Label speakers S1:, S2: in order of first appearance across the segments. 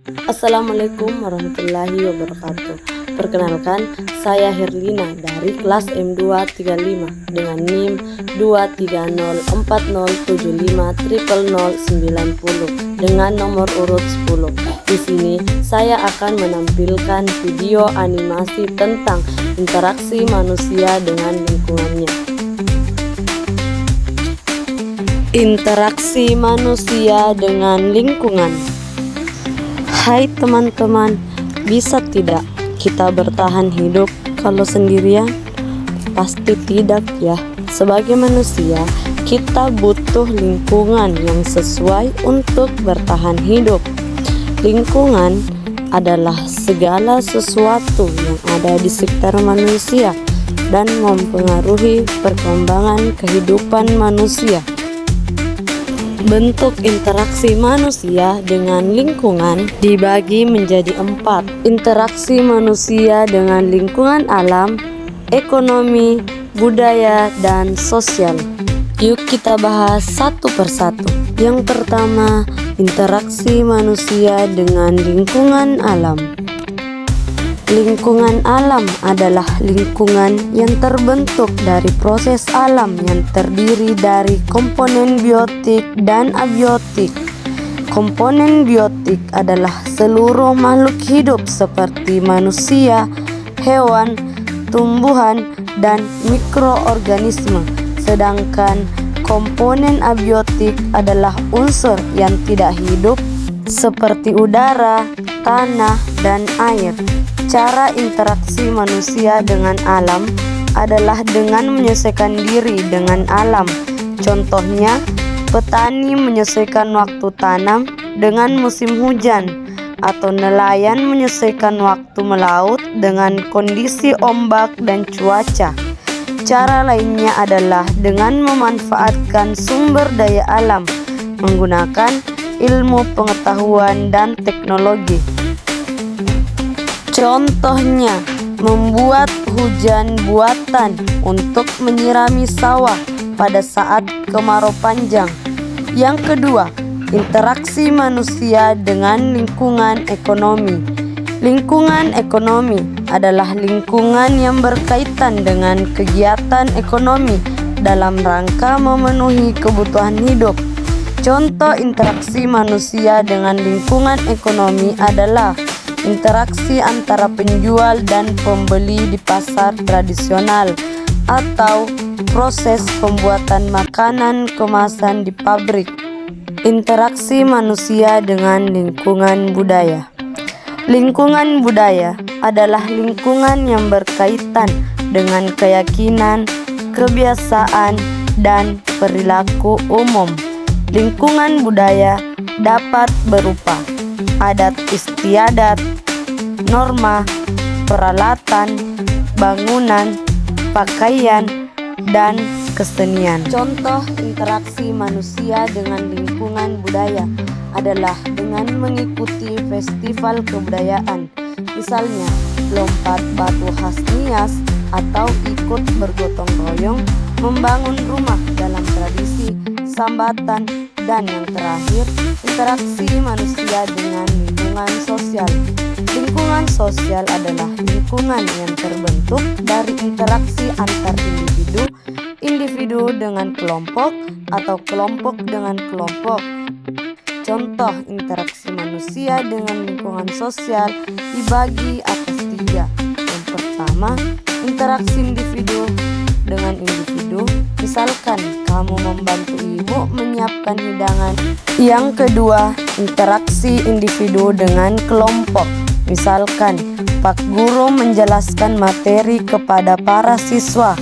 S1: Assalamualaikum warahmatullahi wabarakatuh. Perkenalkan, saya Herlina dari kelas M235 dengan NIM 23040750090 dengan nomor urut 10. Di sini saya akan menampilkan video animasi tentang interaksi manusia dengan lingkungannya. Interaksi manusia dengan lingkungan. Hai teman-teman, bisa tidak kita bertahan hidup kalau sendirian? Pasti tidak ya. Sebagai manusia, kita butuh lingkungan yang sesuai untuk bertahan hidup. Lingkungan adalah segala sesuatu yang ada di sekitar manusia dan mempengaruhi perkembangan kehidupan manusia. Bentuk interaksi manusia dengan lingkungan dibagi menjadi 4. Interaksi manusia dengan lingkungan alam, ekonomi, budaya, dan sosial. Yuk kita bahas satu persatu. Yang pertama, interaksi manusia dengan lingkungan alam. Lingkungan alam adalah lingkungan yang terbentuk dari proses alam yang terdiri dari komponen biotik dan abiotik. Komponen biotik adalah seluruh makhluk hidup seperti manusia, hewan, tumbuhan, dan mikroorganisme. Sedangkan komponen abiotik adalah unsur yang tidak hidup seperti udara, tanah, dan air. Cara interaksi manusia dengan alam adalah dengan menyesuaikan diri dengan alam. Contohnya, petani menyesuaikan waktu tanam dengan musim hujan, atau nelayan menyesuaikan waktu melaut dengan kondisi ombak dan cuaca. Cara lainnya adalah dengan memanfaatkan sumber daya alam, menggunakan ilmu pengetahuan dan teknologi. Contohnya, membuat hujan buatan untuk menyirami sawah pada saat kemarau panjang. Yang kedua, interaksi manusia dengan lingkungan ekonomi. Lingkungan ekonomi adalah lingkungan yang berkaitan dengan kegiatan ekonomi dalam rangka memenuhi kebutuhan hidup. Contoh interaksi manusia dengan lingkungan ekonomi adalah interaksi antara penjual dan pembeli di pasar tradisional, atau proses pembuatan makanan kemasan di pabrik. Interaksi manusia dengan lingkungan budaya. Lingkungan budaya adalah lingkungan yang berkaitan dengan keyakinan, kebiasaan, dan perilaku umum. Lingkungan budaya dapat berupa adat istiadat, norma, peralatan, bangunan, pakaian, dan kesenian. Contoh interaksi manusia dengan lingkungan budaya adalah dengan mengikuti festival kebudayaan, misalnya lompat batu khas Nias, atau ikut bergotong royong membangun rumah dalam tradisi sambatan. Dan yang terakhir, interaksi manusia dengan lingkungan sosial. Lingkungan sosial adalah lingkungan yang terbentuk dari interaksi antar individu, individu dengan kelompok, atau kelompok dengan kelompok. Contoh interaksi manusia dengan lingkungan sosial dibagi atas 3. Yang pertama, interaksi individu dengan individu, misalkan kamu membantu ibu menyiapkan hidangan. Yang kedua, interaksi individu dengan kelompok, misalkan Pak Guru menjelaskan materi kepada para siswa.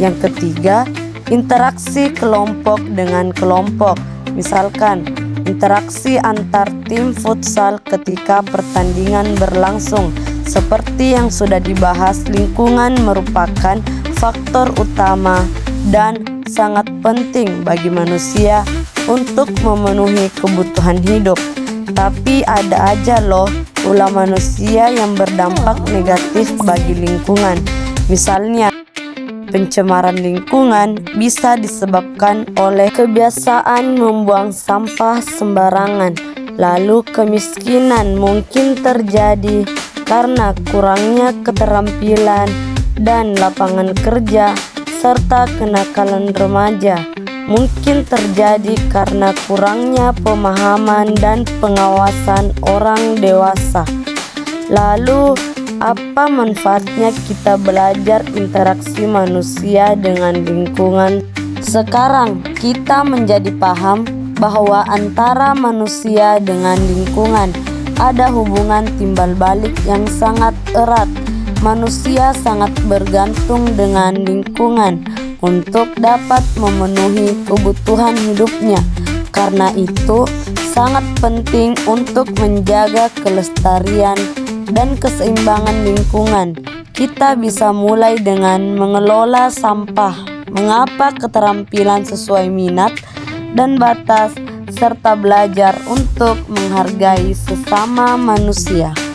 S1: Yang ketiga, interaksi kelompok dengan kelompok, misalkan interaksi antar tim futsal ketika pertandingan berlangsung. Seperti yang sudah dibahas, lingkungan merupakan faktor utama dan sangat penting bagi manusia untuk memenuhi kebutuhan hidup. Tapi ada aja loh ulah manusia yang berdampak negatif bagi lingkungan. Misalnya, pencemaran lingkungan bisa disebabkan oleh kebiasaan membuang sampah sembarangan, Lalu kemiskinan mungkin terjadi karena kurangnya keterampilan dan lapangan kerja, serta kenakalan remaja mungkin terjadi karena kurangnya pemahaman dan pengawasan orang dewasa. Lalu, apa manfaatnya kita belajar interaksi manusia dengan lingkungan? Sekarang kita menjadi paham bahwa antara manusia dengan lingkungan ada hubungan timbal balik yang sangat erat. Manusia sangat bergantung dengan lingkungan untuk dapat memenuhi kebutuhan hidupnya. Karena itu, sangat penting untuk menjaga kelestarian dan keseimbangan lingkungan. Kita bisa mulai dengan mengelola sampah, mengapa keterampilan sesuai minat dan batas, serta belajar untuk menghargai sesama manusia.